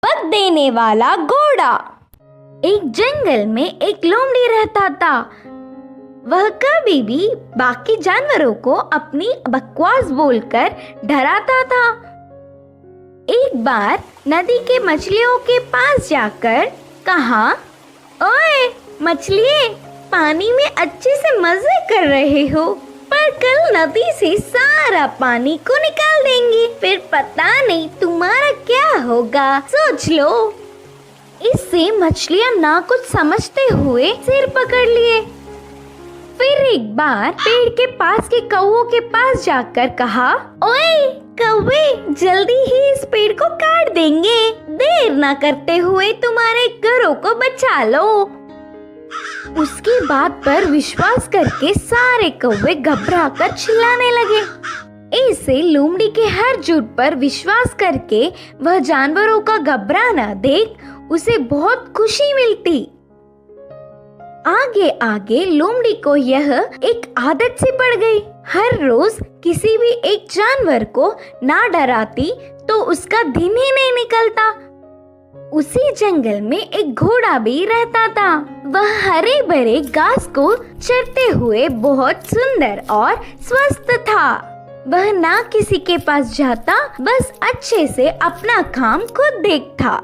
सबक देने वाला घोड़ा। एक जंगल में एक लोमड़ी रहता था। वह कभी भी बाकी जानवरों को अपनी बकवास बोलकर डराता था। एक बार नदी के मछलियों के पास जाकर कहा, ओए मछलिए, पानी में अच्छे से मजे कर रहे हो, पर कल नदी से सारा पानी को निकाल देंगे, फिर पता नहीं तुम्हारा क्या होगा, सोच लो। इससे मछलियां ना कुछ समझते हुए सिर पकड़ लिए। फिर एक बार पेड़ के पास के कौवों के पास जाकर कहा, ओए कौवे, जल्दी ही इस पेड़ को काट देंगे, देर ना करते हुए तुम्हारे घरों को बचा लो। उसकी बात पर विश्वास करके सारे कौवे घबराकर चिल्लाने लगे। ऐसे लोमड़ी के हर झूठ पर विश्वास करके वह जानवरों का घबराना देख उसे बहुत खुशी मिलती। आगे आगे लोमड़ी को यह एक आदत सी पड़ गई। हर रोज किसी भी एक जानवर को ना डराती तो उसका दिन ही नहीं निकलता। उसी जंगल में एक घोड़ा भी रहता था। वह हरे भरे घास को चरते हुए बहुत सुंदर और स्वस्थ था। वह ना किसी के पास जाता, बस अच्छे से अपना काम खुद देखता।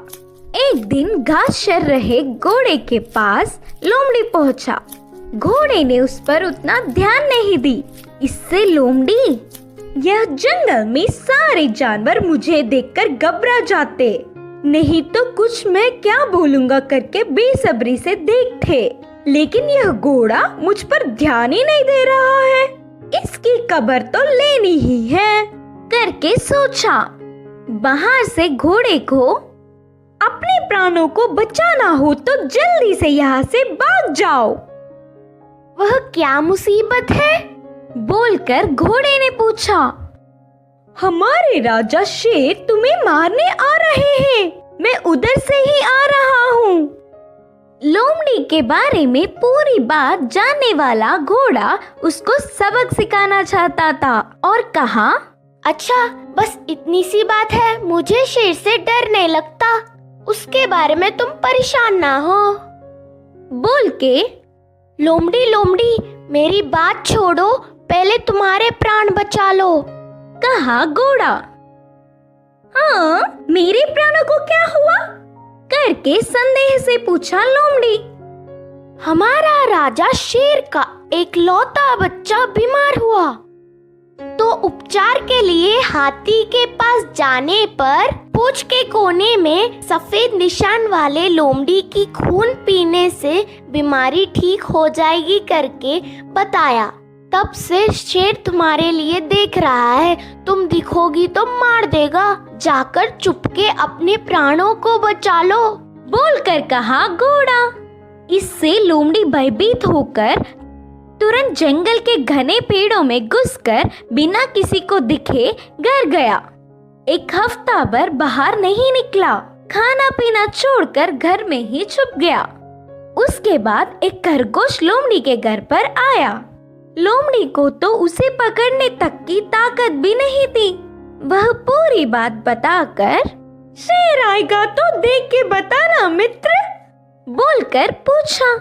एक दिन घास चर रहे घोड़े के पास लोमड़ी पहुंचा। घोड़े ने उस पर उतना ध्यान नहीं दी। इससे लोमड़ी, यह जंगल में सारे जानवर मुझे देखकर घबरा जाते, नहीं तो कुछ मैं क्या बोलूंगा करके बेसब्री से देखते, लेकिन यह घोड़ा मुझ पर ध्यान ही नहीं दे रहा है, इसकी खबर तो लेनी ही है करके सोचा। बाहर से घोड़े को अपने प्राणों को बचाना हो तो जल्दी से यहाँ से भाग जाओ। वह क्या मुसीबत है? बोलकर घोड़े ने पूछा। हमारे राजा शेर तुम्हें मारने आ रहे हैं, मैं उधर से ही आ रहा हूँ। लोमड़ी के बारे में पूरी बात जानने वाला घोड़ा उसको सबक सिखाना चाहता था और कहा, अच्छा बस इतनी सी बात है, मुझे शेर से डर नहीं लगता, उसके बारे में तुम परेशान ना हो। बोल के लोमड़ी लोमड़ी मेरी बात छोड़ो, पहले तुम्हारे प्राण बचा लो, कहा घोड़ा। हाँ, मेरे प्राणों को क्या हुआ? करके संदेह से पूछा लोमड़ी। हमारा राजा शेर का एक लौता बच्चा बीमार हुआ, तो उपचार के लिए हाथी के पास जाने पर पूंछ के कोने में सफेद निशान वाले लोमड़ी की खून पीने से बीमारी ठीक हो जाएगी करके बताया। तब से शेर तुम्हारे लिए देख रहा है, तुम दिखोगी तो मार देगा, जाकर चुपके अपने प्राणों को बचा लो, बोलकर कहा घोड़ा। इससे लोमड़ी भयभीत होकर तुरंत जंगल के घने पेड़ों में घुसकर बिना किसी को दिखे घर गया। एक हफ्ता भर बाहर नहीं निकला, खाना पीना छोड़कर घर में ही छुप गया। उसके बाद एक खरगोश लोमड़ी के घर पर आया। लोमड़ी को तो उसे पकड़ने तक की ताकत भी नहीं थी। वह पूरी बात बताकर, शेर आएगा तो देख के बताना मित्र, बोलकर पूछा।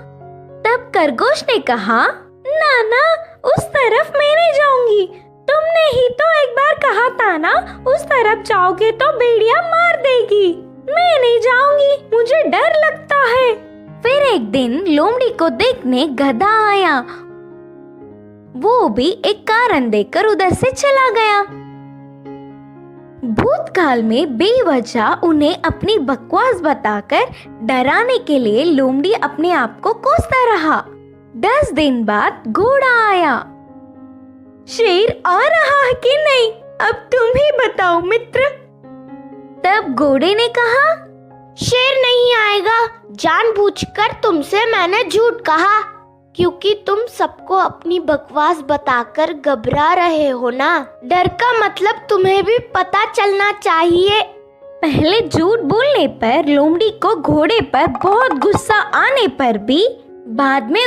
तब खरगोश ने कहा, ना ना, उस तरफ मैं नहीं जाऊंगी, तुमने ही तो एक बार कहा था ना, उस तरफ जाओगे तो भेड़िया मार देगी, मैं नहीं जाऊंगी, मुझे डर लगता है। फिर एक दिन लोमड़ी को देखने गधा आया। वो भी एक कारण देकर उधर से चला गया। भूतकाल में बेवजह उन्हें अपनी बकवास बताकर डराने के लिए लोमड़ी अपने आप को कोसता रहा। 10 दिन बाद घोड़ा आया। शेर आ रहा है कि नहीं, अब तुम ही बताओ मित्र। तब घोड़े ने कहा, शेर नहीं आएगा, जानबूझकर तुमसे मैंने झूठ कहा, क्योंकि तुम सबको अपनी बकवास बताकर घबरा रहे हो ना। डर का मतलब तुम्हें भी पता चलना चाहिए। पहले झूठ बोलने पर लोमड़ी को घोड़े पर बहुत गुस्सा आने पर भी बाद में